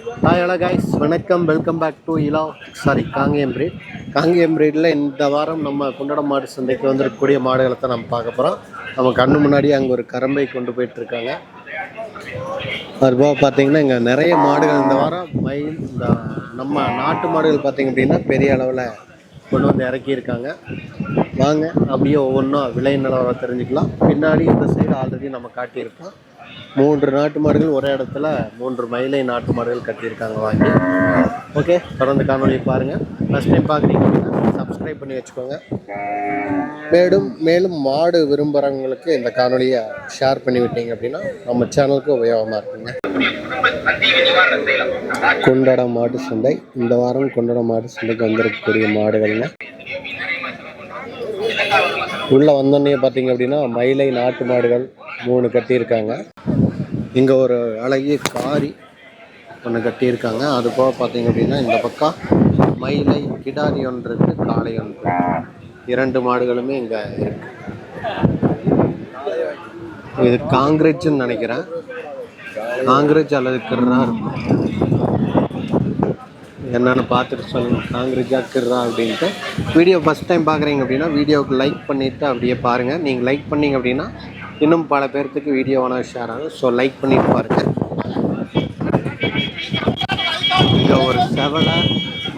Hi hello guys, வணக்கம். Welcome back to Kangeyam breed. Kangeyam பிரீடில் இந்த வாரம் நம்ம குண்டடம் மாடு சந்தைக்கு வந்துருக்கக்கூடிய மாடுகளை தான் நம்ம பார்க்க போகிறோம். நம்ம கண்ணு முன்னாடி அங்கே ஒரு கரம்பை கொண்டு போயிட்டுருக்காங்க. அதுபோக பார்த்தீங்கன்னா இங்கே நிறைய மாடுகள் இந்த வாரம் மயில், இந்த நம்ம நாட்டு மாடுகள் பார்த்திங்க அப்படின்னா பெரிய அளவில் கொண்டு வந்து இறக்கியிருக்காங்க. வாங்க அப்படியே ஒவ்வொன்றும் விலை நிலவரம் தெரிஞ்சுக்கலாம். பின்னாடி இந்த சைடு ஆல்ரெடி நம்ம காட்டியிருக்கோம். 3 நாட்டு மாடுகள் ஒரே இடத்துல 3 மயிலை நாட்டு மாடுகள் கட்டியிருக்காங்க வாங்கி. ஓகே, தொடர்ந்து காணொலியை பாருங்கள். ஃபஸ்ட் டைம் பார்க்குறீங்க அப்படின்னா சப்ஸ்கிரைப் பண்ணி வச்சுக்கோங்க. மேலும் மாடு விரும்புகிறவங்களுக்கு இந்த காணொலியை ஷேர் பண்ணி விட்டீங்க அப்படின்னா நம்ம சேனலுக்கு உபயோகமாக இருக்குங்க. குண்டடம் மாட்டு சந்தை இந்த வாரம் குண்டடம் மாட்டு சந்தைக்கு வந்திருக்கக்கூடிய மாடுகள்ங்க. உள்ளே வந்தோடனே பார்த்தீங்க அப்படின்னா மயிலை நாட்டு மாடுகள் 3 கட்டியிருக்காங்க. இங்கே ஒரு அழகிய காரி ஒன்று கட்டியிருக்காங்க. அது போக பார்த்தீங்க அப்படின்னா இந்த பக்கம் மயிலை கிடாரி ஒன்று இருக்குது, காளை ஒன்று. 2 மாடுகளுமே இங்கே இருக்கு. இது காங்கிரேஜ்னு நினைக்கிறேன், காங்கிரேஜ் அல்லது கிர்ரா இருக்கும். என்னென்னு பார்த்துட்டு சொல்லுங்கள், காங்கிரேஜா கிர்ரா அப்படின்ட்டு. வீடியோ ஃபஸ்ட் டைம் பார்க்குறீங்க அப்படின்னா வீடியோவுக்கு லைக் பண்ணிவிட்டு அப்படியே பாருங்கள். நீங்கள் லைக் பண்ணிங்க அப்படின்னா இன்னும் பல பேர்த்துக்கு வீடியோவான ஷேர் ஆகும். ஸோ லைக் பண்ணிட்டு பாருங்கள். இங்கே ஒரு செவலை,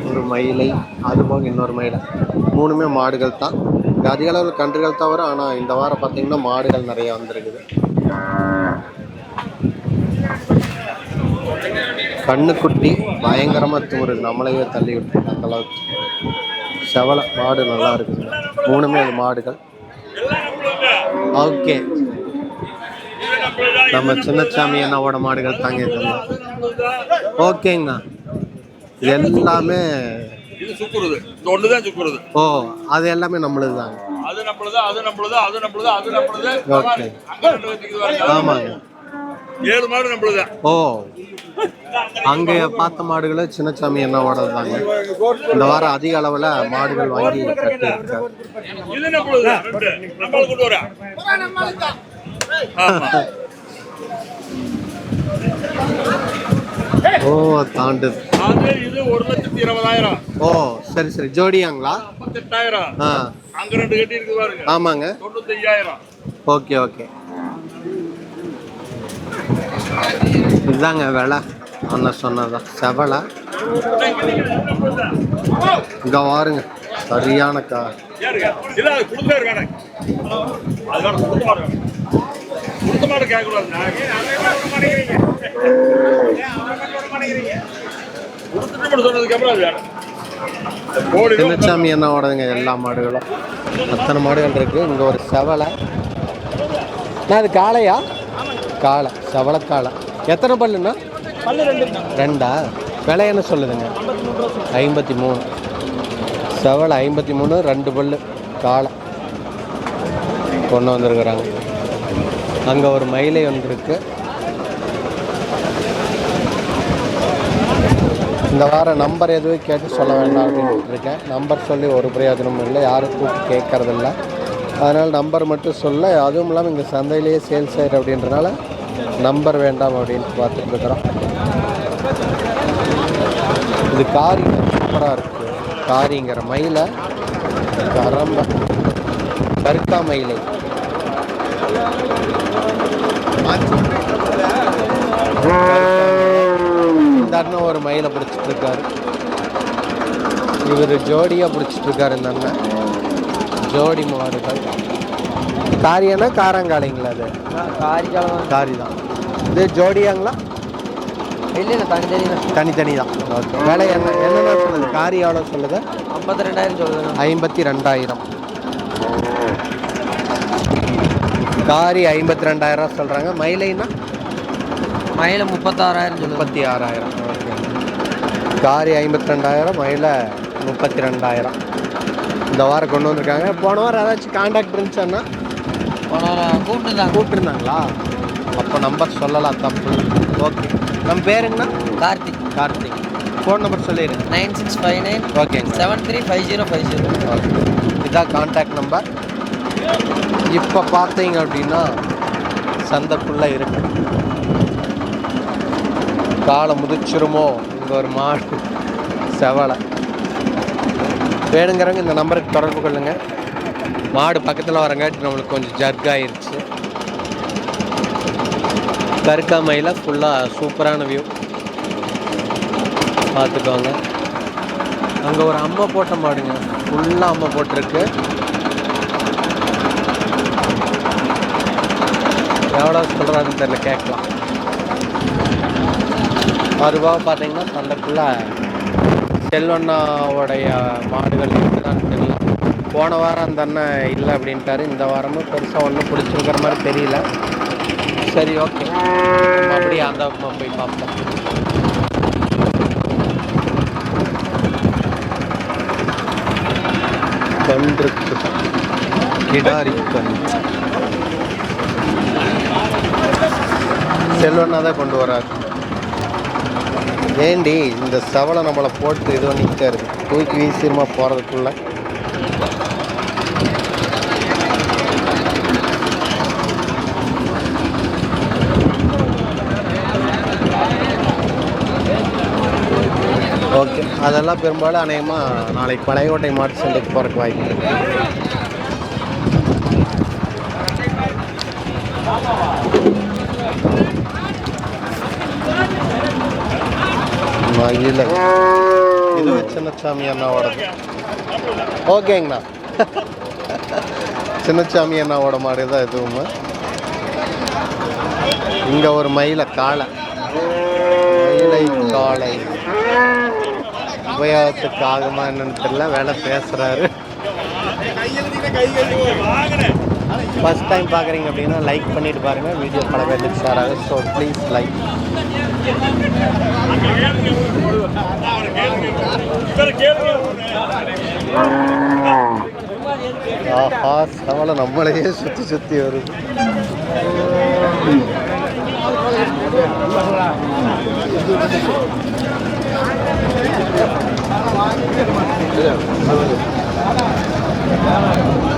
ஒரு மயிலை, அதுபோக இன்னொரு மயிலை, 3மே மாடுகள் தான். இங்கே அதிக அளவில் கன்றுகள் தவிர, ஆனால் இந்த வாரம் பார்த்திங்கன்னா மாடுகள் நிறைய வந்துருக்குது. கண்ணுக்குட்டி பயங்கரமாக தூரு, நம்மளையே தள்ளி விட்டு அந்த அளவுக்கு. செவலை மாடு நல்லா இருக்குதுங்க, 3மே அது மாடுகள். ஓகே, நம்ம சின்னசாமி அண்ணாவோட மாடுகள் தாங்க இதெல்லாம். ஓகேங்கண்ணா, எல்லாமே ஓ, அது எல்லாமே நம்மளுது தாங்க. ஓகே, ஆமாங்க, 7 மாடு நம்மளுது. ஓ, அங்கே பார்த்த மாடுகளை சின்னசாமி அண்ணாவோட தாங்க. இந்த வாரம் அதிக அளவில் மாடுகள் வாங்கி கட்டியிருக்காங்க. ஓ, தாண்டுது. இது 1,20,000. ஓ, சரி சரி, ஜோடியாங்களா? 38,000. அங்க 2 கட்டி இருக்கு பாருங்க. ஆமாங்க, 95,000. ஓகே ஓகே, இதுதாங்க விலை அண்ணன் சொன்னதான். செவலை இங்க வாருங்க, சரியான கார். சின்னசாமி அண்ணாவோடதுங்க எல்லா மாடுகளும். அத்தனை மாடுகள் இருக்கு. இங்க ஒரு செவலை. அது காளையா? காளை, செவலை காளை. எத்தனை பல்லுண்ணா? 2. விலை என்ன சொல்லுதுங்க? 53. செவலை 53, 2 பல்லு காளை கொண்டு வந்துருக்குறாங்க. அங்கே ஒரு மயிலை ஒன்று இருக்கு. இந்த வாரம் நம்பர் எதுவும் கேட்டு சொல்ல வேண்டாம் அப்படின்னு இருக்கேன். நம்பர் சொல்லி ஒரு பிரயோஜனமும் இல்லை, யாரும் கூப்பிட்டு கேட்கறதில்ல. அதனால் நம்பர் மட்டும் சொல்ல. அதுவும் இல்லாமல் இங்கே சந்தையிலேயே சேல்ஸ் ஆயிடு அப்படின்றனால நம்பர் வேண்டாம் அப்படின்ட்டு பார்த்துட்டு இருக்கிறோம். இது காரிங்க, சூப்பராக இருக்குது. காரிங்கிற மயிலை, கரம்ப கருக்கா மயிலை. இந்த அண்ணன் ஒரு மயிலை பிடிச்சிட்டு இருக்காரு. இவர் ஜோடியாக பிடிச்சிட்டு இருக்காரு. இந்த அண்ணன் ஜோடி மாடுகள். காரியானா காரங்காலைங்களா? அது காரி தான். இது ஜோடியாங்களா? இல்லை, தனித்தனி தான். ஓகே, விலை என்னென்ன சொல்லுது? காரி எவ்வளோ சொல்லுது? 52,000 சொல்லுது. 52,000. காரி 52,000 சொல்கிறாங்க. மயிலைன்னா? மயில 36,000 சொல்லுது. 36,000. ஓகே, காரி 52,000, மயில 32,000. இந்த வாரம் கொண்டு வந்திருக்காங்க. போன வாரம் ஏதாச்சும் கான்டாக்ட் இருந்துச்சாண்ணா? கூப்பிட்டுருந்தாங்களா? அப்போ நம்பர் சொல்லலாம், தப்பு. ஓகே, நம்ம பேருங்கண்ணா? கார்த்திக். ஃபோன் நம்பர் சொல்லிடு. 9659 ஓகேங்க 735050. ஓகே, இதான் கான்டாக்ட் நம்பர். இப்போ பார்த்தீங்க அப்படின்னா சந்தைக்குள்ளே இருக்கு. காலை முதிச்சிருமோ இங்கே ஒரு மாடு செவலை. வேணுங்கிறவங்க இந்த நம்பருக்கு தொடர்பு கொள்ளுங்க. மாடு பக்கத்தில் வரங்காட்டி நம்மளுக்கு கொஞ்சம் ஜர்க் ஆயிடுச்சு. கருக்காமையில் ஃபுல்லாக சூப்பரான வியூ பார்த்துக்கோங்க. அங்கே ஒரு அம்மை போட்ட மாடுங்க, ஃபுல்லாக அம்மை போட்டிருக்கு. எவ்வளோ சொல்கிறாருன்னு தெரியல, கேட்கலாம். அதுவாக பார்த்தீங்கன்னா சந்தைக்குள்ளே செல்வண்ணாவுடைய மாடுகள் இருக்குதான்னு தெரியல. போன வாரம் அந்த அண்ணன் இல்லை அப்படின்ட்டாரு. இந்த வாரமும் பெருசாக ஒன்றும் பிடிச்சிருக்கிற மாதிரி தெரியல. சரி, ஓகே, நம்ம அப்படியே அந்த பக்கம் போய் பார்ப்போம். கன்று கிடாரி கன்று செல்வண்ணா தான் கொண்டு வராரு. ஏண்டி இந்த செவலை நம்மளை போட்டு இது பண்ணிக்கிட்டே இருக்கு, தூக்கி வீசிருமா போகிறதுக்குள்ள. ஓகே, அதெல்லாம் பெரும்பாலும் அநேகமாக நாளைக்கு பழையகோட்டை மாட்டு சந்தைக்கு போகிறதுக்கு வாய்ப்பு இருக்கு. மயிலை இது சின்னசாமி அண்ணாவோடது. ஓகேங்கண்ணா, சின்னசாமி அண்ணாவோட மாடு தான் எதுவுமே. இங்கே ஒரு மயிலை காளை, மயிலை காளை உபயோகத்துக்கு ஆகுமா என்னன்னு தெரியல. வேலை பேசுகிறாரு. ஃபஸ்ட் டைம் பார்க்குறீங்க அப்படின்னா லைக் பண்ணிட்டு பாருங்கள். வீடியோ பல பேருக்கு ஷேர் ஆகுது. So please like. ஆஹா, சவலை நம்மளையே சுற்றி சுற்றி வருது.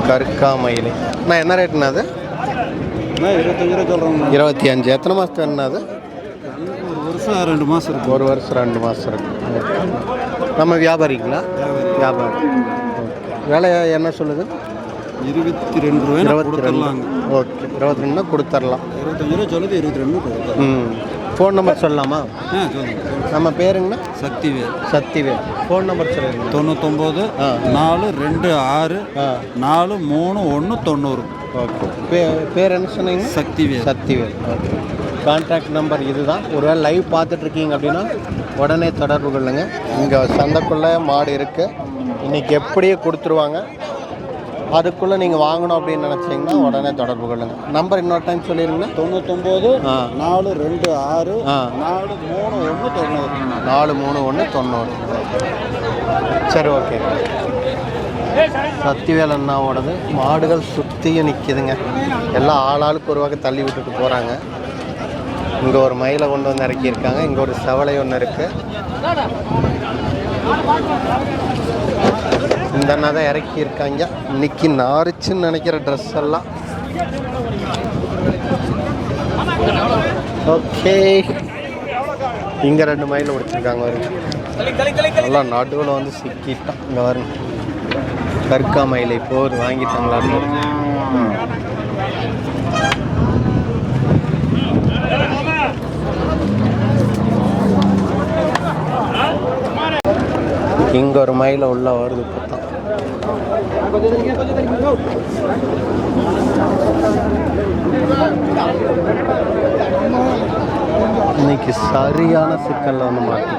கற்காமயிலை நான் என்ன ரேட்டுண்ணா அது? 25 ரூபா சொல்கிறோம். 25. எத்தனை மாதத்து வேணுண்ணா அது? 1 வருஷம் 2 மாதம் இருக்கு. 1 வருஷம் 2 மாதம் இருக்கு. நம்ம வியாபாரிங்களா? வியாபாரி. வேலை என்ன சொல்லுது? 22 ரூபாய். 22. ஓகே, 22னா கொடுத்துர்லாம். 25 ரூபா சொல்லுது, 22 கொடுத்துறோம். ஃபோன் நம்பர் சொல்லலாமா? சொல்லுங்கள். நம்ம பேருங்கண்ணா? சக்திவேல். சக்திவேல். ஃபோன் நம்பர் சொல்லுங்க. 99 426 431 90. ஓகே, பேர் என்ன சொன்னீங்க? Sakthivel. Sakthivel. Okay, contact number இதுதான். ஒருவேளை லைவ் பார்த்துட்ருக்கீங்க அப்படின்னா உடனே தொடர்பு கொள்ளுங்க. இங்கே சந்தைக்குள்ளே மாடு இருக்குது. இன்றைக்கி எப்படியே கொடுத்துருவாங்க. அதுக்குள்ளே நீங்கள் வாங்கணும் அப்படின்னு நினச்சிங்கன்னா உடனே தொடர்பு கொள்ளுங்கள். நம்பர் இன்னொரு டைம் சொல்லிடுங்க. 99 426 431 90. சரி, ஓகே. சக்திவேல் அண்ணாவோடது மாடுகள் சுற்றியும் நிற்கிதுங்க. எல்லாம் ஆளாளுக்கு ஒரு வகை தள்ளி விட்டுட்டு போகிறாங்க. இங்கே ஒரு மயிலை கொண்டு வந்து இறக்கியிருக்காங்க. இங்கே ஒரு செவலை ஒன்று இருக்குது. இந்த அண்ணா தான் இறக்கியிருக்காங்க. இன்னைக்கு நாரிச்சுன்னு நினைக்கிற ட்ரெஸ் எல்லாம். ஓகே, இங்கே 2 மயில் பிடிச்சிருக்காங்க. வருங்க, நல்லா நடுவில் வந்து சிக்கிட்டான். இங்கே வருங்க, கற்கா மயிலை போது வாங்கிட்டாங்களான்னு. இங்கே ஒரு மயில உள்ள வருது. இன்னைக்கு சரியான சிக்கல்ல வந்து மாட்டி.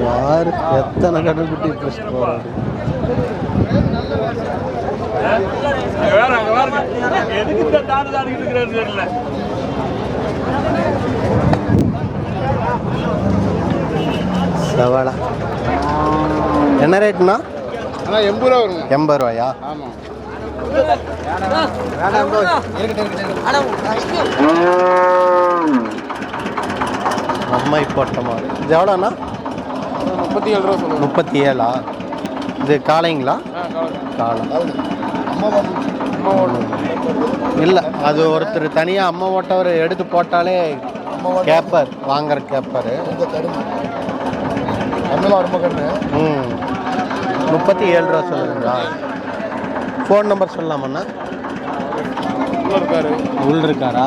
யாரு எத்தனை கடைக்குட்டி பிடிச்சிட்டு போறாரு. செவலை என்ன ரேட்னா? 80 ரூபா வரும். 80 ரூபாயா? ஆமாம். அம்மா போட்ட மாதிரி இது எவ்வளோண்ணா? 37 ரூபா சொல்லுங்கள். 37. இது காளைங்களா? காளை இல்லை, அது ஒருத்தர் தனியாக அம்மா ஓட்டவர் எடுத்து போட்டாலே கேப்பர் வாங்குற கேப்பர். ம் 37 ரூபா சொல்லுங்களா? ஃபோன் நம்பர் சொல்லலாமண்ணா? உள்ள இருக்காரா?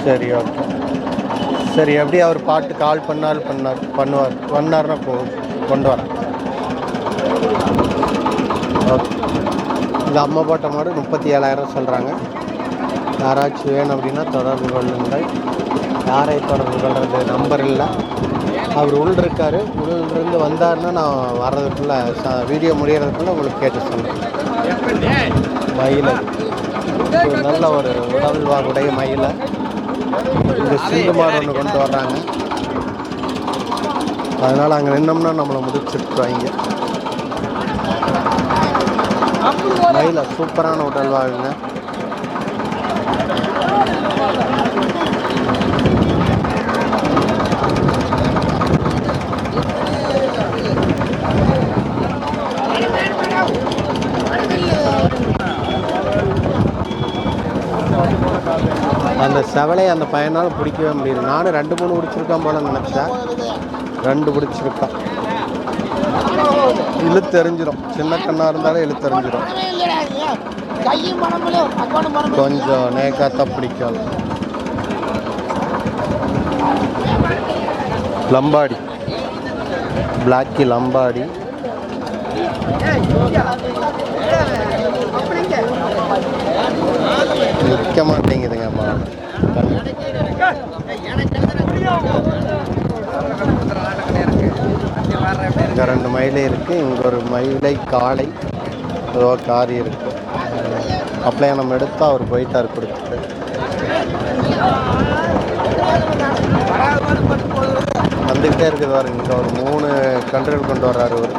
சரி, ஓகே. சரி, எப்படி அவர் பாட்டு கால் பண்ணுவார் வந்தார்னா கொண்டு வரேன். ஓகே. இந்த அம்மா போட்ட மாடு 37,000 சொல்கிறாங்க. யாராச்சும் வேணும் அப்படின்னா தொடர்பு கொள்ளுங்கள். யாரை தொடர்பு கொள்வது? நம்பர் இல்லை. அவர் இருக்கார். உள்ளிருந்து வந்தாருன்னா நான் வர்றதுக்குள்ளே வீடியோ முடிகிறதுக்குள்ளே உங்களுக்கு கேட்டு சொல்கிறேன். மயிலை நல்ல ஒரு உடல்வாகுடைய மயிலை இந்த சிந்து மாடு ஒன்று கொண்டு வர்றாங்க. அதனால் அங்கே நின்னோம்னா நம்மளை முடிச்சுட்டுருவாங்க. மயிலை சூப்பரான உடல்வாகுங்க. அந்த செவலையை அந்த பையனால் பிடிக்கவே முடியுது. நானும் 2-3 பிடிச்சிருக்கான் போல நினச்சேன். 2 பிடிச்சிருக்கான். இழுத்தெறிஞ்சிடும். சின்ன கண்ணாக இருந்தாலும் இழுத்தெறிஞ்சிடும். கொஞ்சம் நேக்காத்தான் பிடிக்காது. லம்பாடி, பிளாக்கி லம்பாடி. நிற்க மாட்டேங்குதுங்க மாடு. இங்கே 2 மயிலை இருக்குது. இங்கே ஒரு மயிலை காளை ஏதோ காரி இருக்குது. அப்படியே நம்ம எடுத்தால் அவர் போயிட்டார் கொடுத்துட்டு. வந்துக்கிட்டே இருக்குது பாருங்க. இங்கே ஒரு 3 கன்றுகள் கொண்டு வர்றாரு அவர்.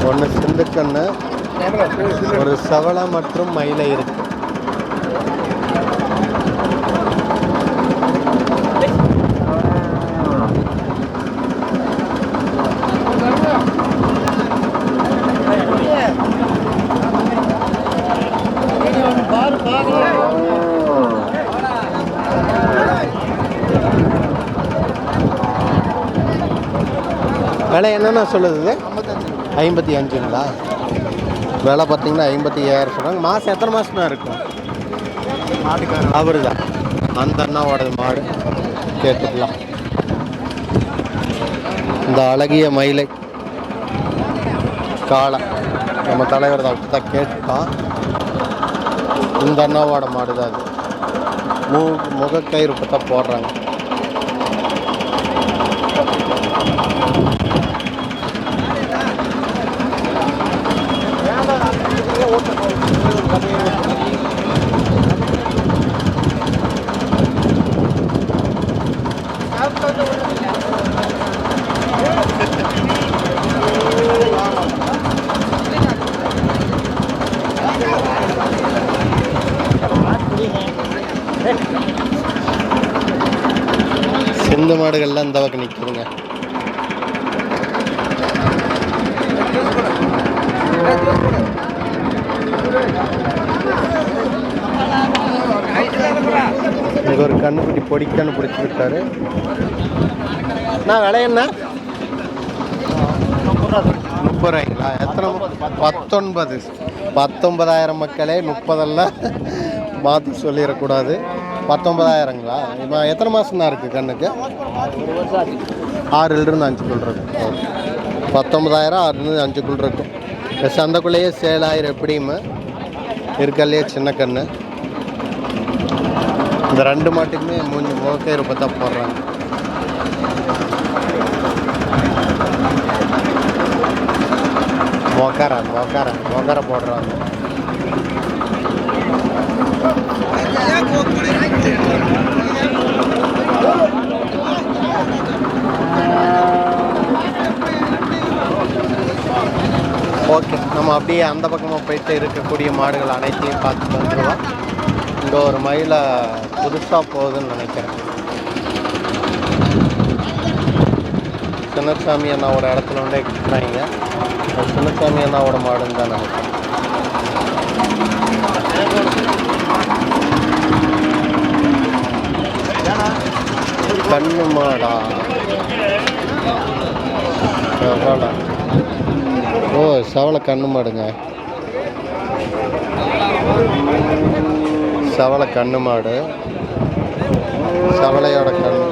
ஒன்று சிந்துக்கண்ணு, ஒரு செவலை மற்றும் மயிலை இருக்கு. விலை என்னென்ன சொல்லுது? 55ங்களா? விலை பார்த்தீங்கன்னா 55,000 சொல்கிறாங்க. மாதம் எத்தனை மாதம்னா இருக்கும்? அவரு தான் அந்த அண்ணாவோட மாடு. கேட்டுக்கலாம். இந்த அழகிய மயிலை காளை நம்ம தலைவர் தான் தான் கேட்டுட்டான். இந்த அண்ணாவோட மாடு தான் அது. முகக்கயிறு இப்போ தான் போடுறாங்க. சிந்து மாடுகள்லாம் இந்த பக்கம் நிற்குதுங்க. இங்கே ஒரு கண்ணுக்குட்டி பொடிக்கண்ணு பிடிச்சிருக்காரு. நான் விலை என்ன? 30 ரூபாய்ங்களா? எத்தனை? 19,000 மக்களே. 30 மாற்றி சொல்லிடக்கூடாது. 19,000ங்களா? இப்போ எத்தனை மாதம் தான் இருக்குது கண்ணுக்கு? 6லிருந்து 5க்குள் இருக்கும். 19,000 6லிருந்து 5க்குள் இருக்கும். சந்தைக்குள்ளேயே சேலாயிரம் எப்படியுமே இருக்கலையே சின்ன கண்ணு. இந்த 2 மாட்டுக்குமே முகக்கயிறு பார்த்தா போடுறாங்க. மொக்கரை போடுறாங்க. ஓகே, நம்ம அப்படியே அப்படியே அந்த பக்கமாக போயிட்டு இருக்கக்கூடிய மாடுகள் அனைத்தையும் பார்த்துட்டு வந்துடுவோம். இங்கே ஒரு மயிலை புதுசாக போகுதுன்னு நினைக்கிறேன். சின்னசாமி அண்ணாவோட இடத்துல வந்து இருக்கிறாங்க. சின்னசாமி அண்ணாவோட மாடுன்னு தான் நினைக்கிறேன். கண்ணு மாடா? ஓ, சவளை கண்ணு மாடுங்க. சவளை கண்ணு மாடு, சவளையோட கண்ணு.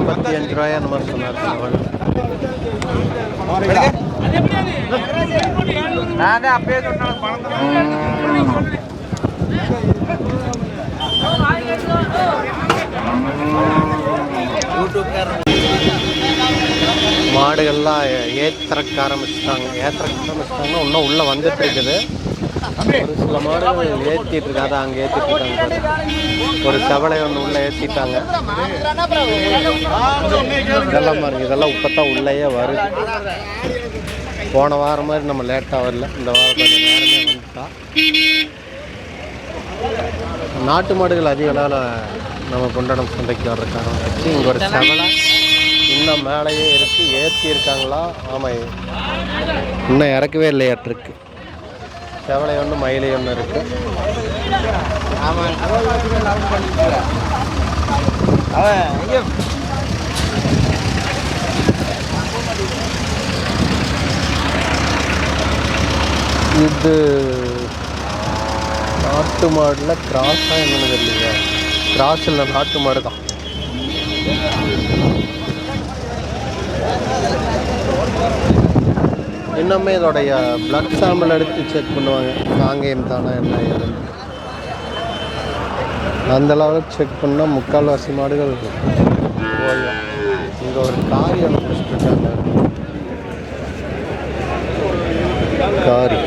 ₹55 அந்த மாதிரி சொன்னார். மாடுகள்லாம் ஏத்திறக்க ஆரம்பிச்சிட்டாங்க. இன்னும் உள்ளே வந்துட்டு இருக்குது. ஒரு சில மாடுகள் ஏற்றிட்டு இருக்காது, அங்கே ஏற்றிட்டு இருக்காங்க. ஒரு செவலை ஒன்று உள்ளே ஏற்றிட்டாங்க. இதெல்லாம் பாருங்க, இதெல்லாம் இப்போத்தான் உள்ளேயே வருது. போன வாரம் மாதிரி நம்ம லேட்டாக வரல, இந்த வாரம் கொஞ்சம் நேரமே வந்துட்டா. நாட்டு மாடுகள் அதிக அளவில் நம்ம குண்டடம் சந்தைக்கு வர்றதுக்கான வச்சு இங்கே ஒரு செவலை இன்னும் மேலேயே இருக்குது. ஏற்றி இருக்காங்களா? ஆமாம், இன்னும் இறக்கவே இல்லையாட்டிருக்கு. செவலை ஒன்று, மயிலை ஒன்று இருக்குது. இது நாட்டு மாடில் கிராஸாக என்னன்னு தெரியல. கிராஸ் இல்லை, நாட்டு மாடு தான். இன்னுமே இதோடைய பிளட் சாம்பிள் எடுத்து செக் பண்ணுவாங்க. காங்கேயம் தானே என்ன ஏதுன்னு அந்த லெவலுக்கு செக் பண்ணால் முக்கால்வாசி மாடுகள் போயிடும். இங்கே ஒரு காரி ஒன்று பிடிச்சிருக்காங்க. காரி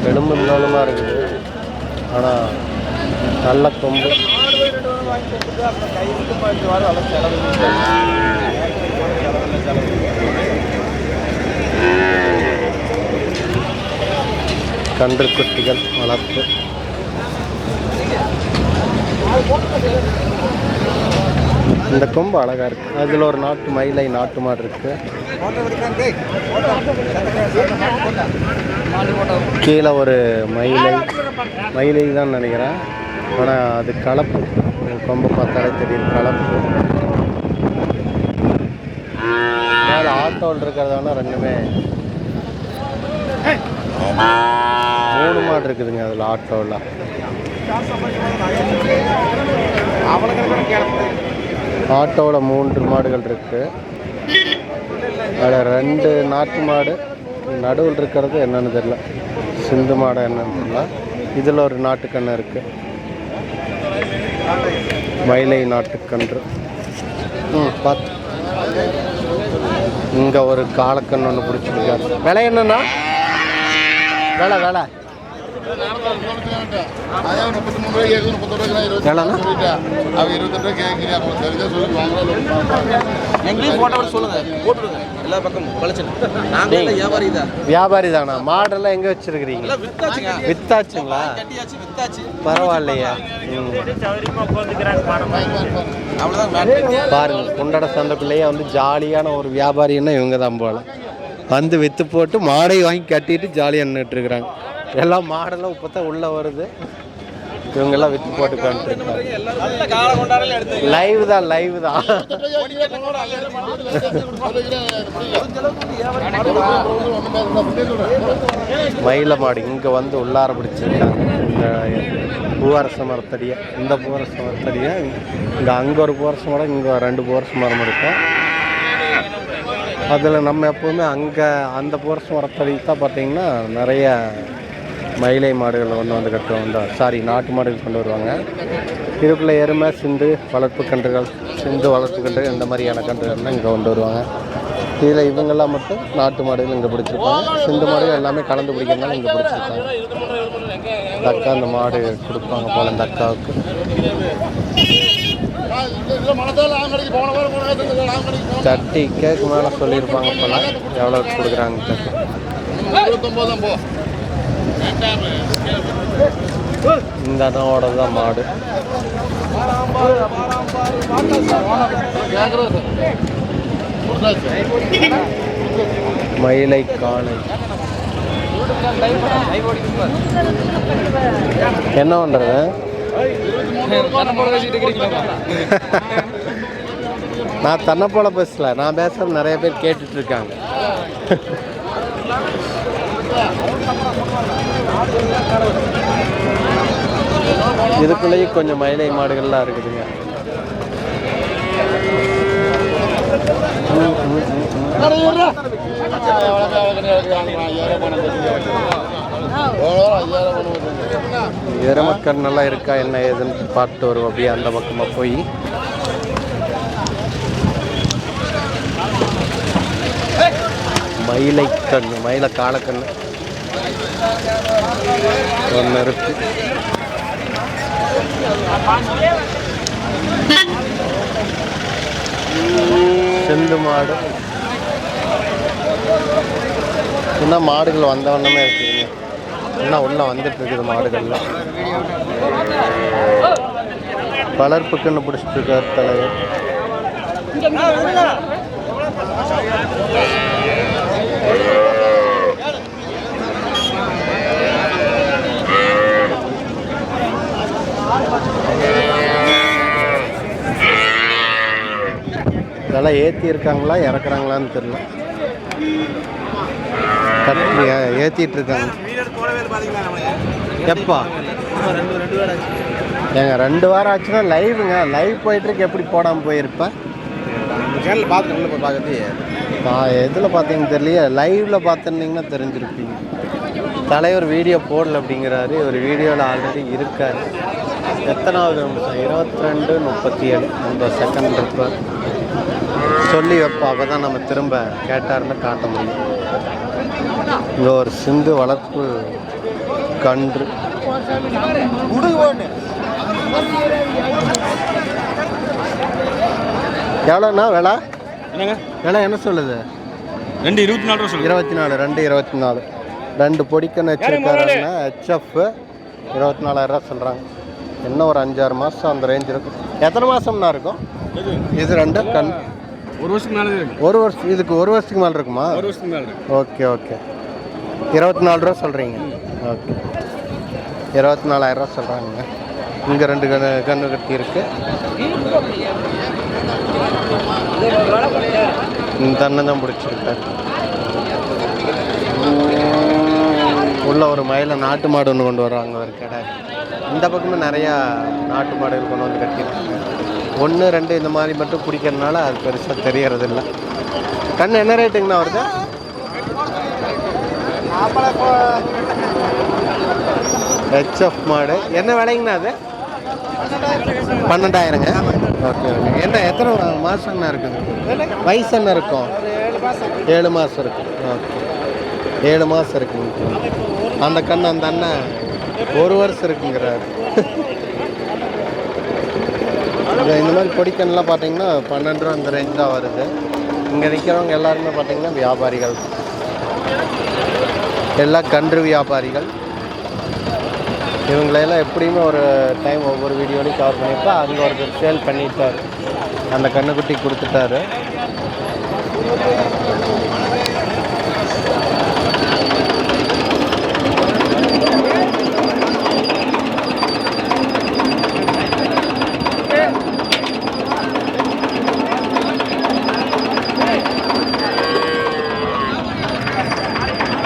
எலும்பு நோலுமாக இருக்குது, ஆனால் நல்ல கொம்பு. கன்று குட்டிகள் வளர்ப்பு. இந்த கொம்பு அழகாக இருக்குது. அதில் ஒரு நாட்டு மயிலை நாட்டு மாடு இருக்குது. கீழே ஒரு மயிலை தான் நினைக்கிறேன், ஆனால் அது கலப்பு. கொம்பு பார்த்தாலே தெரியும் கலப்பு. மேலே ஆட்டோவில் இருக்கிறதான ரெண்டுமே 3 மாடு இருக்குதுங்க அதில் ஆட்டோவில். ஆட்டோவில் 3 மாடுகள் இருக்குது. அதில் 2 நாட்டு மாடு, நடுவில் இருக்கிறது என்னன்னு தெரியல, சிந்து மாடு என்னன்னு தெரியல. இதில் ஒரு நாட்டுக்கன்று இருக்குது, மயிலை நாட்டுக்கன்று. பார்த்து இங்கே ஒரு காலக்கன்று ஒன்று பிடிச்சிருக்காரு. விலை என்னன்னா? வேலை வியாபாரி தானா? மாடெல்லாம் எங்க வச்சிருக்கிறீங்க? வித்தாச்சுங்களா? பரவாயில்லையா? பாருங்க, குண்டட சந்தைக்குள்ளேயே வந்து ஜாலியான ஒரு வியாபாரின்னா இவங்க தான் போல. வந்து விற்று போட்டு மாடை வாங்கி கட்டிட்டு ஜாலியாக நின்றுட்டு இருக்கிறாங்க. எல்லாம் மாடெல்லாம் இப்போ தான் உள்ளே வருது. இவங்கெல்லாம் விற்று போட்டு காண்ட்ருக்காங்க. லைவ் தான் மயில மாடு இங்கே வந்து உள்ளார பிடிச்சிருக்காங்க. இந்த பூவரச மரத்தடியை, இந்த பூவரச மரத்தடியை இங்கே அங்கே ஒரு பூவரச மரம், இங்கே 2 பூவரச மரம் இருக்கும். அதில் நம்ம எப்போவுமே அங்கே அந்த பூவரச மரத்தடி தான் பார்த்திங்கன்னா நிறைய மயிலை மாடுகளை வந்து கட்டுவாங்க. நாட்டு மாடுகள் கொண்டு வருவாங்க. இதுக்குள்ளே எருமை, சிந்து வளர்ப்பு கன்றுகள், இந்த மாதிரியான கன்றுகள்லாம் இங்கே கொண்டு வருவாங்க. இதில் இவங்கெல்லாம் மட்டும் நாட்டு மாடுகள் இங்கே பிடிச்சிருப்பாங்க. சிந்து மாடுகள் எல்லாமே கலந்து பிடிக்கிறதுனால இங்கே பிடிச்சிருப்பாங்க. இந்த அக்கா அந்த மாடு கொடுப்பாங்க போல இந்த அக்காவுக்கு. தட்டி கேக்கு மேலே சொல்லியிருப்பாங்க போல எவ்வளோ கொடுக்குறாங்க. இந்த அண்ணாவோட தான் மாடு. மயிலை காணை என்ன பண்றது? நான் தன்னை போல பேசல, நான் பேசுறது நிறைய பேர் கேட்டுட்டு இருக்காங்க. இதுக்குள்ளேயும் கொஞ்சம் மயிலை மாடுகள்லாம் இருக்குதுங்க. எருமக்கன் நல்லா இருக்கா என்ன ஏதுன்னு பார்த்து வரும். அப்படியே அந்த பக்கமா போய் மயிலை கண்ணு, மயிலை காலக்கண்ணு ஒன்று இருக்கு. செந்து மாடு இன்னும் மாடுகள் வந்த வண்ணமே இருக்குதுங்க. இன்னும் உள்ள வந்துட்டு இருக்குது மாடுகள்ல. வளர்ப்புக்குன்னு பிடிச்சிட்டு இருக்கார் தலைவர். இதெல்லாம் ஏற்றி இருக்காங்களா இறக்குறாங்களான்னு தெரியல. ஏற்றிட்டு இருக்காங்க. எப்பா ஏங்க 2 வாரம் ஆச்சுன்னா லைவுங்க, லைவ் போயிட்டுருக்கு. எப்படி போடாமல் போயிருப்பேன்? சேனல் பார்த்து பார்க்குறது எதில் பார்த்தீங்கன்னு தெரியல. லைவில் பார்த்துருந்தீங்கன்னா தெரிஞ்சிருப்பீங்க. தலைவர் வீடியோ போடல அப்படிங்கிறாரு. ஒரு வீடியோவில் ஆல்ரெடி இருக்கார். எத்தனாவது நிமிஷம்? 22:37 50 செகண்ட் இருப்பார். சொல்லி வைப்போம், அப்போ தான் நம்ம திரும்ப கேட்டாருன்னு காட்ட முடியும். இங்கே ஒரு சிந்து வளர்ப்பு கன்று. எவ்வளோண்ணா விலை? விலை என்ன சொல்லுது? 224 சொல்லு. 24 224 2 பொடிக்கன்னு வச்சுருக்காருன்னா ஹெச்எஃப் 24,000 ரூபா சொல்கிறாங்க. இன்னும் ஒரு 5-6 மாதம் அந்த ரேஞ்ச் இருக்கும். எத்தனை மாதம்னா இருக்கும் இது? 2 கண் 1 வருஷத்துக்கு மேலே இருக்கு. 1 வருஷம். இதுக்கு 1 வருஷத்துக்கு மேலே இருக்குமா? 1 வருஷத்துக்கு மேலே இருக்கு. Okay okay. 24 ரூபா சொல்கிறீங்க. ஓகே 24,000 ரூபா சொல்கிறாங்க. இங்கே 2 கன்று கட்டி இருக்கு. இந்த அண்ணன் தான் பிடிச்சிருக்காரு. உள்ள ஒரு மயில நாட்டு மாடு ஒன்று கொண்டு வர்றாங்க ஒரு கடை. இந்த பக்கமும் நிறையா நாட்டு மாடுகள் கொண்டு வந்து கட்டியிருக்காங்க. 1 2 இந்த மாதிரி மட்டும் பிடிக்கிறதுனால அது பெருசாக தெரியறது இல்லை. கண்ணு என்ன ரேட்டுங்கண்ணா வருது? ஹெச்எஃப் மாடு என்ன விலைங்கண்ணா அது? 12,000ங்க. Okay okay. என்ன எத்தனை மாதங்கண்ணா இருக்குது? வயசு என்ன இருக்கும்? 7 மாதம் இருக்குது. ஓகே 7 மாதம் இருக்குங்க. அந்த கண்ணு அந்த அண்ணன் 1 வருஷம் இருக்குங்கிறாரு. இந்த மாதிரி பொடிக்கண்ணெலாம் பார்த்தீங்கன்னா 12 ரூபா அந்த ரேஞ்ச் தான் வருது. இங்கே நிற்கிறவங்க எல்லாருமே பார்த்தீங்கன்னா வியாபாரிகள், எல்லாம் கன்று வியாபாரிகள். இவங்களெல்லாம் எப்படியுமே ஒரு டைம் ஒவ்வொரு வீடியோலையும் கவர் பண்ணியிருப்பா. அங்கே ஒருத்தர் சேல் பண்ணிட்டார், அந்த கண்ணுக்குட்டி கொடுத்துட்டாரு.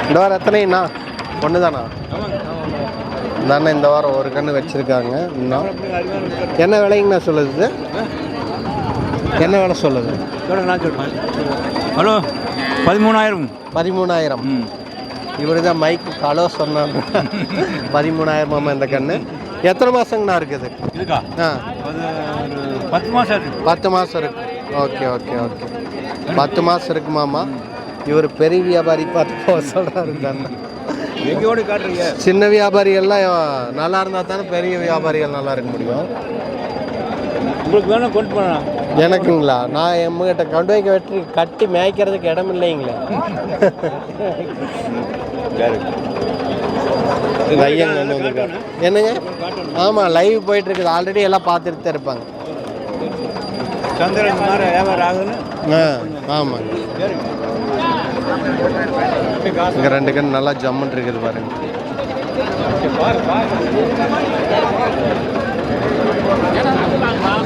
இந்த வாரம் எத்தனைண்ணா? 1 தானா? தானே இந்த வாரம் ஒரு கன்று வச்சுருக்காங்க. இன்னும் என்ன விலைங்கண்ணா சொல்லுது? என்ன விலை சொல்லுது? ஹலோ 13,000. 13,000. இவர் தான் மைக்கு ஹலோ சொன்னாங்க. 13,000 இந்த கன்று. எத்தனை மாதங்கண்ணா இருக்குது? இருக்கா? ஆ 10 மாதம் இருக்கு. 10 மாதம் இருக்கு. ஓகே ஓகே ஓகே 10 மாதம் இருக்குமாம்மா. இவர் பெரிய வியாபாரி பார்த்து போக சொல்கிறாரு தானே. எங்கேயோடு காட்டுறீங்க? சின்ன வியாபாரிகள்லாம் நல்லா இருந்தால் தானே பெரிய வியாபாரிகள் நல்லா இருக்க முடியும். உங்களுக்கு வேணும் கொண்டு போகலாம். எனக்குங்களா? நான் எம்மகிட்ட கொண்டு வைக்க வெட்டி கட்டி மேய்க்கிறதுக்கு இடம் இல்லைங்களே. ஐயங்க வந்துருக்காரு. என்னங்க? ஆமாம், லைவ் போயிட்டு இருக்குது. ஆல்ரெடி எல்லாம் பார்த்துட்டு தான் இருப்பாங்க. சந்திரன் மாதிரி வியாபாரம் ஆகுதுன்னு. ஆமாங்க. இங்கே 2 கன்று நல்லா ஜம்முன்னு இருக்குது பாருங்க.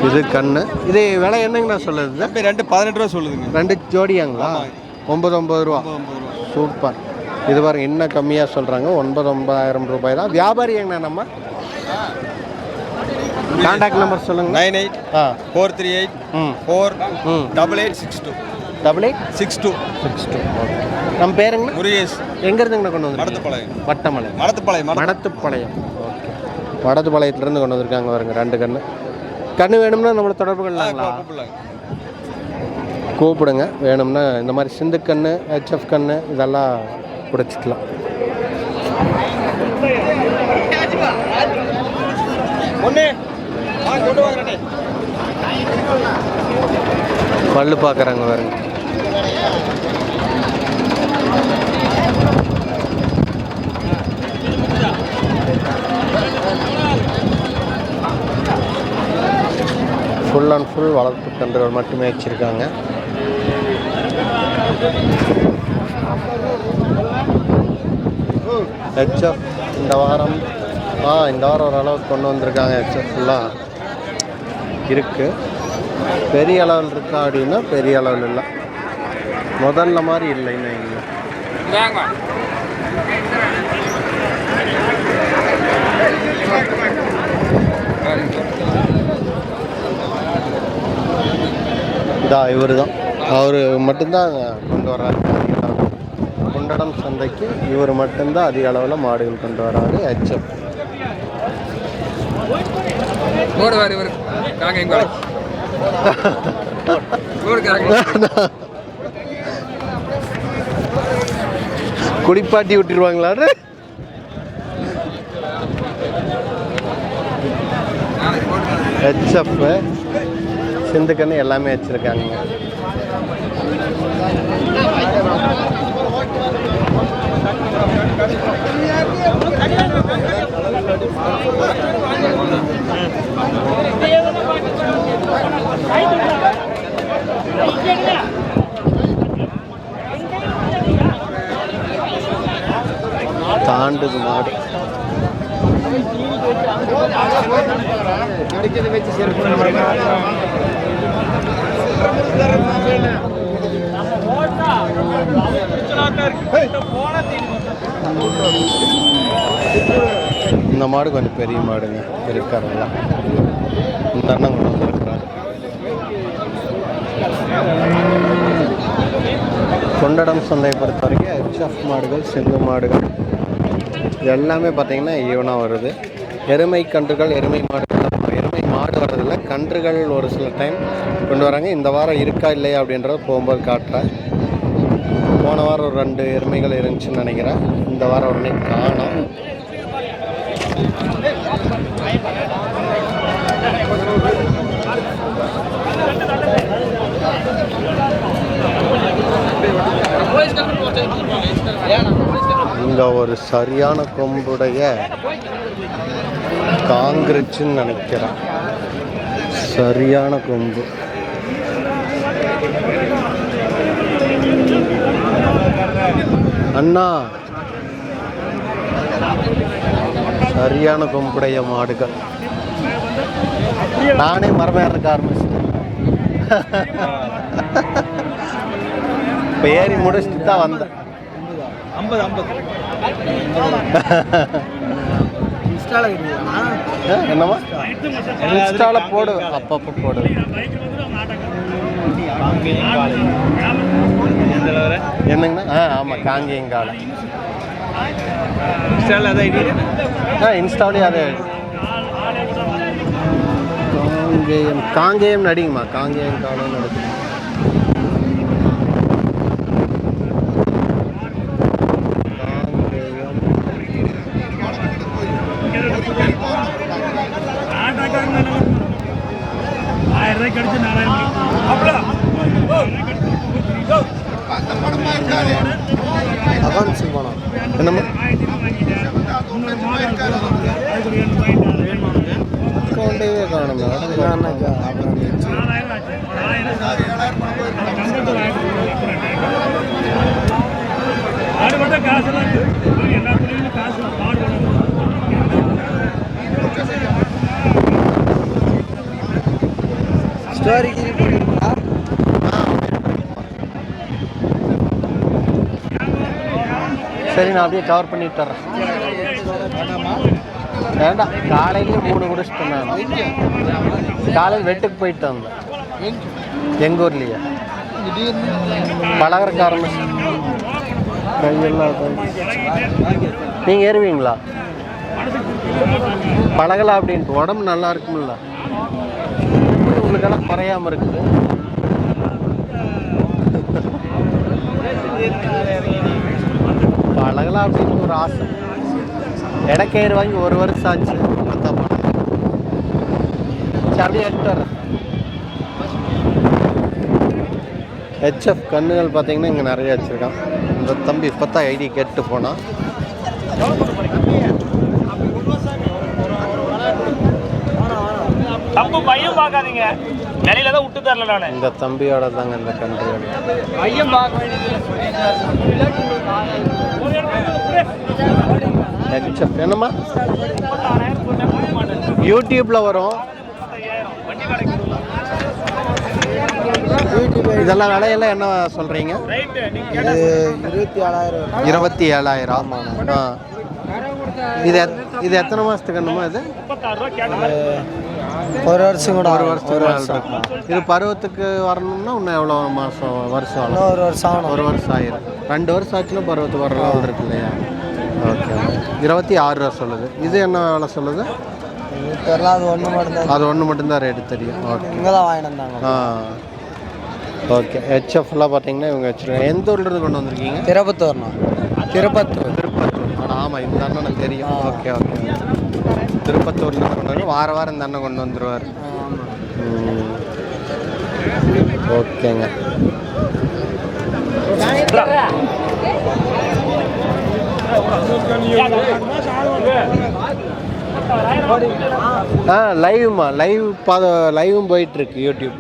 இது கண்ணு. இது விலை என்னங்கண்ணா சொல்லுது? 218 ரூபா சொல்லுதுங்க. 2 ஜோடியாங்களா? 9 ரூபா. சூப்பர். இது பாருங்க, இன்னும் கம்மியாக சொல்கிறாங்க. 9,900 ரூபாய் தான். வியாபாரி எங்கண்ணா நம்ம? கான்டாக்ட் நம்பர் சொல்லுங்கள். 98 438 4 8862 8862. ஓகே. நம்ம பேருங்கண்ணா? முருகேஷ். எங்கேருந்துங்கண்ணா கொண்டு வந்து? மடத்துப்பாளையம். மடத்துப்பாளையம். ஓகே. மடத்துப்பாளையத்துலேருந்து கொண்டு வந்திருக்காங்க பாருங்க 2 கன்று. கன்று வேணும்னா நம்மளை தொடர்பு கொள்ளலாங்களா? கூப்பிடுங்க. வேணும்னா இந்த மாதிரி சிந்து கன்று, ஹெச்எஃப் கன்று இதெல்லாம் பிடிச்சிக்கலாம். பல்லு பார்க்குறாங்க பாருங்க. ஃபுல் அண்ட் ஃபுல் வளர்ப்பு கன்றுகள் மட்டுமே வச்சுருக்காங்க. ஹெச்எஃப் இந்த வாரம் ஓரளவுக்கு கொண்டு வந்திருக்காங்க. ஹெச்எஃப் ஃபுல்லாக இருக்குது. பெரிய அளவில் இருக்கா அப்படின்னா பெரிய அளவில் இல்லை. முதல்ல மாதிரி இல்லை இன்னும் இல்லை. இவர் தான். அவர் மட்டும்தான் கொண்டு வர்றாரு. குண்டடம் சந்தைக்கு இவர் மட்டும்தான் அதிக அளவில் மாடுகள் கொண்டு வர்றாரு. ஹெச்எஃப் குடிப்பாட்டி விட்டுருவாங்களாரு. ஹெச்எஃப் சிந்துக்கன்னு எல்லாமே வச்சுருக்காங்க. தாண்டுது மாடு. இந்த மாடு கொஞ்சம் பெரிய மாடுங்க. இருக்காருங்களா? இந்த அண்ணன் கொண்டு வந்துருக்கிறாரு. கொண்டடம் சந்தையை பொறுத்த வரைக்கும் ஹெச்எஃப் மாடுகள், சிந்து மாடுகள் எல்லாமே பார்த்திங்கன்னா ஈவனாக வருது. எருமை கன்றுகள், எருமை மாடு வர்றதில்ல, கன்றுகள் ஒரு சில டைம் கொண்டு வராங்க. இந்த வாரம் இருக்கா இல்லையா அப்படின்றத போகும்போது காட்டுறேன். போன வாரம் ஒரு 2 எருமைகள் இருந்துச்சுன்னு நினைக்கிறேன். இந்த வாரம் உடனே காணோம். இங்கே ஒரு சரியான கொம்புடைய காங்கிரச்சுன்னு நினைக்கிறேன். சரியான கொம்பு. அண்ணா, சரியான கொம்புடைய மாடுகள். நானே மரம் ஏறக்க ஆரம்பிச்சிட்டேன். இப்போ ஏறி முடிச்சுட்டு தான் வந்தேன். 50 என்னம்மா? இன்ஸ்டால போடு, அப்பப்போ போடு. என்னங்கண்ணா? ஆமாம், காங்கேயங்காலை. இன்ஸ்டாலே அதே காங்கேயம் நடிங்கம்மா. காங்கேயம் காலம் நடக்குது. அக்கௌண்ட்ஸ் போனோம் என்னம்மா அக்கௌண்டே காணும் ஸ்டோரி சரி நான் அப்படியே கவர் பண்ணிட்டு வரேன் வேண்டாம் காலையிலேயே 3 குடிச்சிட்டேன் நான் காலையில் வெட்டுக்கு போயிட்டு வந்தேன் எங்கள் ஊர்லேயே பழகிறக்க ஆரம்பிச்சு கையெல்லாம் நீங்கள் ஏறுவீங்களா பழகலாம் அப்படின்ட்டு உடம்பு நல்லா இருக்குமில்ல உங்களுக்கெல்லாம் குறையாமல் இருக்குது பழகலாம் அப்படின்னு ஒரு ஆசை இடக்கயிறு வாங்கி 1 வருஷம் ஆச்சு பார்த்தா பணம் அப்படியே எடுத்து வரேன் ஹெச்எஃப் கண்ணுகள் பார்த்தீங்கன்னா இங்கே நிறைய வச்சுருக்கான் இந்த தம்பி இப்போ தான் ஐடி கேட்டு போனான் தப்பு பையன் பார்க்காதீங்க நிலையில தான் விட்டு தரல நான் இந்த தம்பியோட தாங்க இந்த கண்ட்ரியோட பையன் பார்க்க ஹெச்எஃப் என்னம்மா யூடியூப்பில் வரும் இதெல்லாம் விலையெல்லாம் என்ன சொல்கிறீங்க இது 27,000 27,000 ஆமாம் ஆ இது எத்தனை மாதத்துக்கு கண்ணுமா இது 1 வருஷம் கூட 1 வருஷம் இது பருவத்துக்கு வரணும்னா இன்னும் எவ்வளோ வருஷம் ஆகும்? 1 வருஷம் ஆகணும் 1 வருஷம் ஆயிரும் 2 வருஷம் ஆச்சுன்னா பருவத்துக்கு வர லெவல் இருக்கு இல்லையா ஓகே 26 ரூபா சொல்லுது இது என்ன வேலை சொல்லுது தெரியல அது ஒன்று மட்டும்தான் அது ஒன்று மட்டும்தான் ரேட்டு தெரியும் ஓகே இங்கே தான் வாங்கிட்டு வந்தாங்க ஆ ஓகே ஹெச்எஃப்லாம் பார்த்தீங்கன்னா இவங்க வச்சுருக்காங்க எந்த ஊர்லேருந்து கொண்டு வந்திருக்கீங்க திருப்பத்தூர்ண்ணா திருப்பத்தூர் ஆனால் ஆமாம் இந்த அண்ணன் எனக்கு தெரியும் ஓகே ஓகே திருப்பத்தூர்லேருந்து கொண்டு வந்து வாரம் இந்த அண்ணன் கொண்டு வந்துடுவார் ஓகேங்க லைவ்மா லைவும் போயிட்டுருக்கு யூடியூப்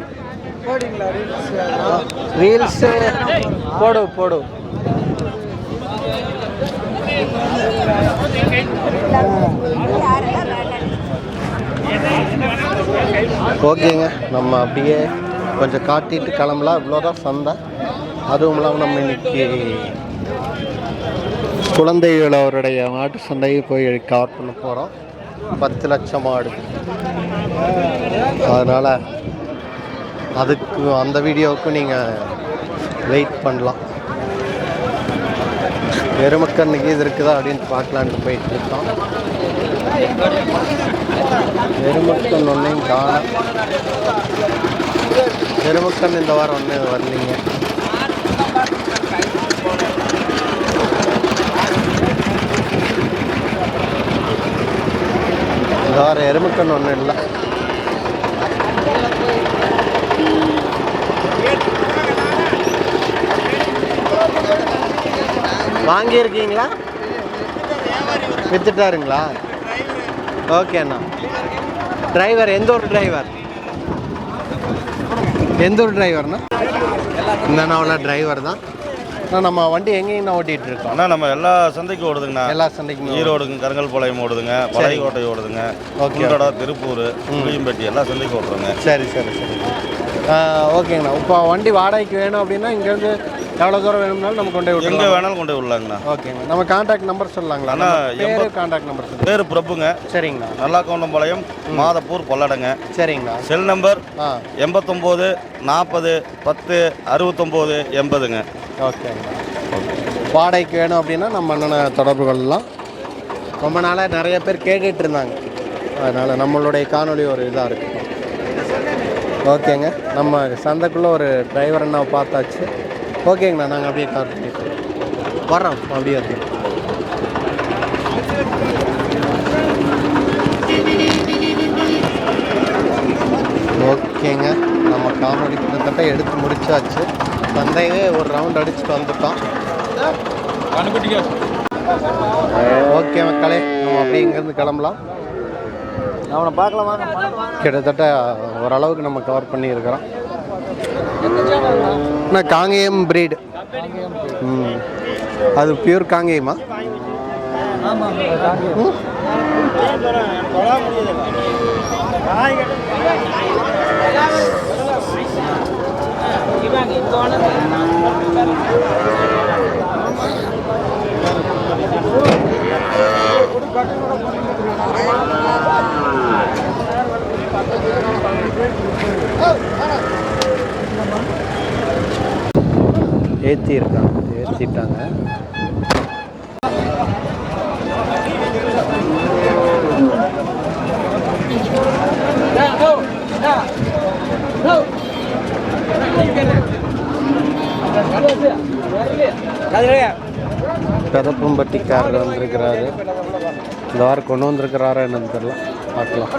ரீல்ஸு போடு ஓகேங்க நம்ம அப்படியே கொஞ்சம் காட்டிட்டு கிளம்பலாம் இவ்வளோதான் சந்தை அதுவும் இல்லாமல் நம்ம இன்னைக்கு குழந்தைகள் அவருடைய மாட்டு சந்தையை போய் கவர் பண்ண போகிறோம் 10 லட்சம் மாடு அதனால் அதுக்கு அந்த வீடியோவுக்கு நீங்கள் வெயிட் பண்ணலாம் எருமக்கண்ணுக்கு இது இருக்குதா அப்படின்னு பார்க்கலான்ட்டு போயிட்டு இருக்கோம் எருமக்கண் ஒன்றையும் காண எருமக்கண் இந்த வாரம் ஒன்றும் வரலீங்க இந்த வாரம் எருமக்கண் ஒன்றும் இல்லை வாங்கியிருக்கீங்களா வித்துட்டாருங்களா ஓகேண்ணா டிரைவர் எந்த ஒரு டிரைவர்னா இந்த அண்ணாவோட டிரைவர் தான் நம்ம வண்டி எங்கேங்கண்ணா ஓட்டிகிட்டு இருக்கோம் அண்ணா நம்ம எல்லா சந்தைக்கும் ஓடுதுங்கண்ணா எல்லா சந்தைக்கும் ஈரோடுங்க கருங்கல்பாளையம் ஓடுதுங்க பழையக்கோட்டை ஓடுதுங்க குண்டடா திருப்பூர் புளியம்பட்டி எல்லா சந்தைக்கும் ஓடுறோங்க சரி ஓகேங்கண்ணா இப்போ வண்டி வாடகைக்கு வேணும் அப்படின்னா இங்கேருந்து எவ்வளோ தூரம் வேணும்னாலும் நம்ம கொண்டு போய் எங்கே வேணாலும் கொண்டு போய் விடலாங்கண்ணா ஓகேங்க நம்ம கான்டாக்ட் நம்பர் சொல்லலாங்களா அண்ணா கான்டாக்ட் நம்பர் பேர் பிரபுங்க சரிங்கண்ணா நல்லாக்கவுண்டம்பாளையம் மாதப்பூர் பொல்லடங்க சரிங்கண்ணா செல் நம்பர் 89 40 10 69 80ங்க ஓகேங்கண்ணா வாடகைக்கு வேணும் அப்படின்னா நம்ம அண்ணனை தொடர்பு கொள்ளலாம் ரொம்ப நாளாக நிறைய பேர் கேட்டுட்டு இருந்தாங்க அதனால் நம்மளுடைய காணொலி ஒரு இதாக இருக்குது ஓகேங்க நம்ம சந்தைக்குள்ளே ஒரு டிரைவர் அண்ணாவை பார்த்தாச்சு ஓகேங்கண்ணா நாங்கள் அப்படியே கார் பண்ணிட்டு வர்றோம் அப்படியே இருக்கோம் ஓகேங்க நம்ம கால்நடை கிட்டத்தட்ட எடுத்து முடிச்சாச்சு. சந்தையே ஒரு ரவுண்ட் அடிச்சுட்டு வந்துட்டோம். ஓகே மக்களே, நம்ம அப்படியே இங்கேருந்து கிளம்பலாம். அவனை பார்க்கலாமா? கிட்டத்தட்ட ஓரளவுக்கு நம்ம கவர் பண்ணியிருக்கிறோம். ஆனால் காங்கேயம் பிரீடு. அது பியூர் காங்கேயமா? ஏற்றிட்டாங்க. பெதப்பம்பட்டிக்காரர் வந்திருக்கிறாரு. இந்த வாரம் கொண்டு வந்திருக்கிறாரா என்னன்னு தெரியல, பார்க்கலாம்.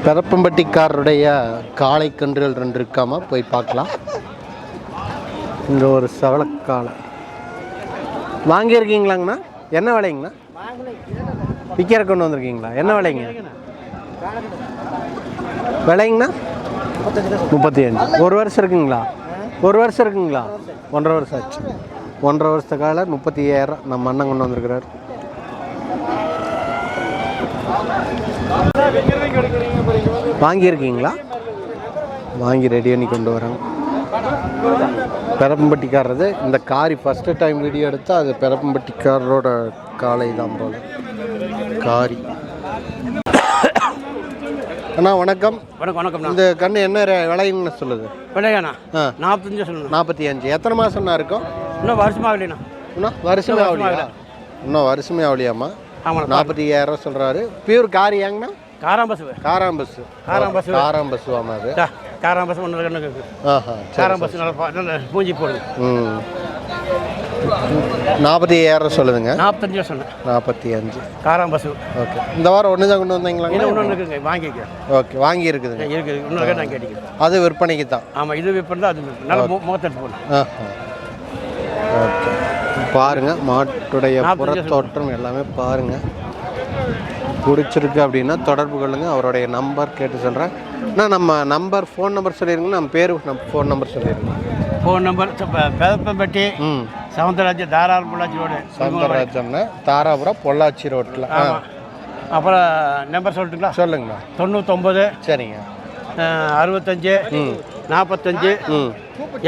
பெதப்பம்பட்டிக்காரருடைய காளை கன்றுகள் 2 இருக்காம போய் பார்க்கலாம். இங்கே ஒரு சவளக்காளை வாங்கியிருக்கீங்களாங்கண்ணா? என்ன விலைங்கண்ணா? விற்கிற கொண்டு வந்திருக்கீங்களா? என்ன விலைங்க விலைங்கண்ணா? 35. 1 வருஷம் இருக்குங்களா? 1 வருஷம் இருக்குங்களா? 1.5 வருஷம் ஆச்சு. 1.5 வருஷ கால 35,000 நம்ம அண்ணன் கொண்டு வந்திருக்கிறார். வாங்கியிருக்கீங்களா? வாங்கி ரெடி பண்ணி கொண்டு வரோம். பெரப்பம்பட்டிக்காரது இந்த காரி ஃபஸ்ட்டு டைம் வீடியோ எடுத்தால் அது பெரப்பம்பட்டிக்காரரோட காலை தான் போல. காரி அண்ணா வணக்கம். வணக்கம். இந்த கண்ணு என்ன விலைன்னு சொல்லுது? விலையாண்ணா 45 சொல்லணும். 45. எத்தனை மாதம்ண்ணா இருக்கும்? இன்னும் வருஷமாக இல்லைண்ணா. இன்னும் வருஷமே ஆகலையா? இன்னும் வருஷமே ஆகலையாம்மா? ஆமாம். 45,000 சொல்கிறாரு. பியூர் காரியாங்கண்ணா? காராம்பஸ். காராம்பஸ் வாமா? அது காராம்பஸ் ஒன்று இருக்குது. காராம்பஸ் நல்ல பூஞ்சி போடுது. 45,000 சொல்லுதுங்க. 45 சொன்னேன். 45 காராம்பஸ். ஓகே. இந்த வாரம் ஒன்று தான் கொண்டு வந்தீங்களா? ஒன்று இருக்குங்க, வாங்கிக்க. ஓகே, வாங்கி இருக்குதுங்க. இருக்குது. இன்னொரு நான் கேட்டிக்கிறேன். அது விற்பனைக்கு தான்? ஆமாம், இது விற்பனை தான். அது நல்ல முகத்தட்டு போடணும். ஓகே, பாருங்கள் மாட்டுடைய புறத்தோற்றம் எல்லாமே பாருங்கள். பிடிச்சிருக்கு அப்படின்னா தொடர்பு கொள்ளுங்கள். அவருடைய நம்பர் கேட்டு சொல்கிறேன். நம்ம நம்பர், ஃபோன் நம்பர் சொல்லிடுங்க. நம்ம பேர், ஃபோன் நம்பர் சொல்லிடுங்க. Phone number Pethappampatti Soundararajan, Dharapuram Pollachi road. Soundararajan Dharapuram Pollachi ரோட்டில். அப்புறம் நம்பர் சொல்லட்டுங்களா? சொல்லுங்கண்ணா. 99. சரிங்க. 65 45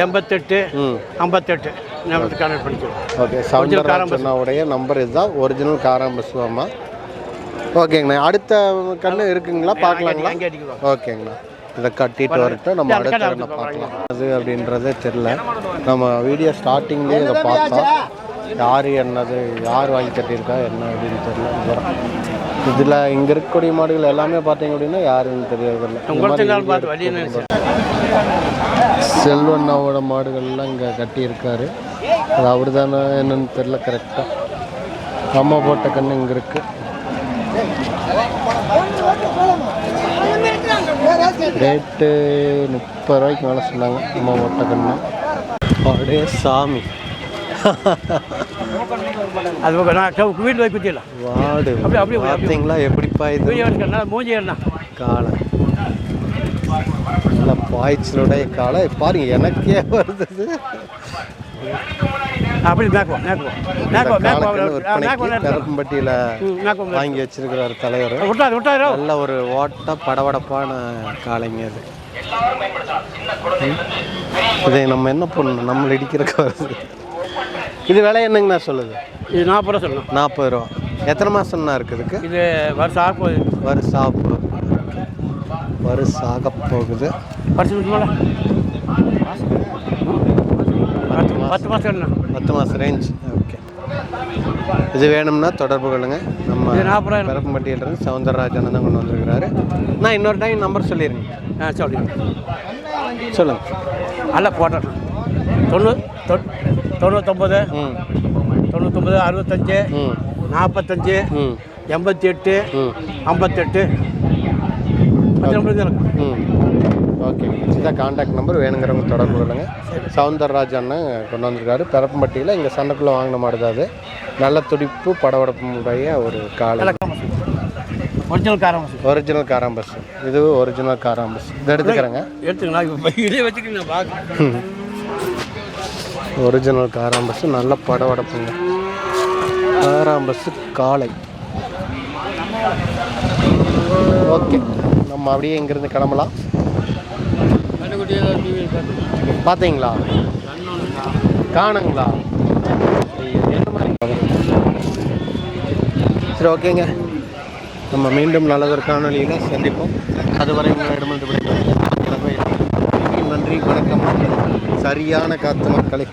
88 58 நம்பருக்கு கான்டாக்ட் பண்ணிக்கலாம். ஓகே, சவுந்தரராஜனுடைய நம்பர் இதுதான். ஒரிஜினல் காராம்பசுவாமா? ஓகேங்கண்ணா. அடுத்த கண்ணு இருக்குங்களா? பார்க்கலாங்களா? ஓகேங்கண்ணா. இதை கட்டிட்டு வரட்டும். நம்ம அடுத்த கண்ணை பார்க்கலாம். அது அப்படின்றதே தெரில. நம்ம வீடியோ ஸ்டார்டிங்லேயே இதை பார்த்தோம். யார் என்னது, யார் வாங்கி கட்டியிருக்கா என்ன அப்படின்னு தெரியல. இதில் இங்கே இருக்கக்கூடிய மாடுகள் எல்லாமே பார்த்தீங்க அப்படின்னா யாருன்னு தெரியறதில்லை. செல்வண்ணாவோட மாடுகள்லாம் இங்கே கட்டியிருக்காரு. அது அவர் தானே என்னன்னு தெரில கரெக்டாக. அம்மா போட்ட கண்ணு இங்கே இருக்குது. ரேட்டு 30 ரூபாய்க்கு மேலே சொன்னாங்க. அம்மா போட்ட கண்ணு. அப்படியே சாமி அது வீட்டில் போய் குத்திடலாம். வாடு அப்படி பார்த்தீங்களா? எப்படிப்பா இது மூஞ்சி என்ன காலை நல்லா பாய்ச்சலுடைய காலை பாருங்க. எனக்கே வருது. அப்படி பெரப்பம்பட்டியில் வாங்கி வச்சிருக்கிறார் தலைவர். நல்ல ஒரு ஓட்ட படபடப்பான காலைங்க அது. இதை நம்ம என்ன பண்ணணும்? நம்மளை இடிக்கிறக்கு வருது. இது விலை என்னங்கண்ணா சொல்லுது? இது 40 ரூபா சொல்லணும். 40 ரூபா. எத்தனை மாதம்ண்ணா இருக்குதுக்கு? இது வருஷம் ஆக போகுது. வருஷாக போகுது. 10 மாதம் 10 மாதம் ரேஞ்ச். ஓகே, இது வேணும்னா தொடர்பு கொள்ளுங்க. நம்ம பெரப்பம்பட்டியிலிருந்து சவுந்தரராஜன் தான் கொண்டு வந்திருக்கிறாரு. நான் இன்னொரு டைம் நம்பர் சொல்லிடுங்க. சொல்லுங்கள். அல்ல போட்டேன். 99 65 45 88 58 ம் ஓகே, இதான் கான்டாக்ட் நம்பர், வேணுங்கிறவங்க தொடர்பு கொள்ளுங்க. சவுந்தரராஜ் அண்ணன் கொண்டு வந்திருக்காரு பெரப்பம்பட்டியில். இங்கே சண்டைக்குள்ளே வாங்கின மாடு தான் அது. நல்ல துடிப்பு படபடப்புடைய ஒரு காலை. ஒரிஜினல் காரம் ஒரிஜினல் காராம்பஸ். இது ஒரிஜினல் காராம்பஸ். இதை எடுத்துக்கிறேங்க. எடுத்துங்களா? இப்போ இதே வச்சுக்கிட்டு பார்க்க ஒரிஜினல் காராம்பஸ், நல்ல படபடப்புங்க. காராம்பஸ் காளை. ஓகே, நம்ம அப்படியே இங்கேருந்து கிளம்பலாம். பார்த்தீங்களா? காணுங்களா? என்ன மாதிரி? சரி, ஓகேங்க. நம்ம மீண்டும் நல்லதொரு காணொலியில் சந்திப்போம். அதுவரை உங்களிடமிருந்து விடைபெறுகிறேன். நன்றி, வணக்கம். சரியான காத்து மக்களை.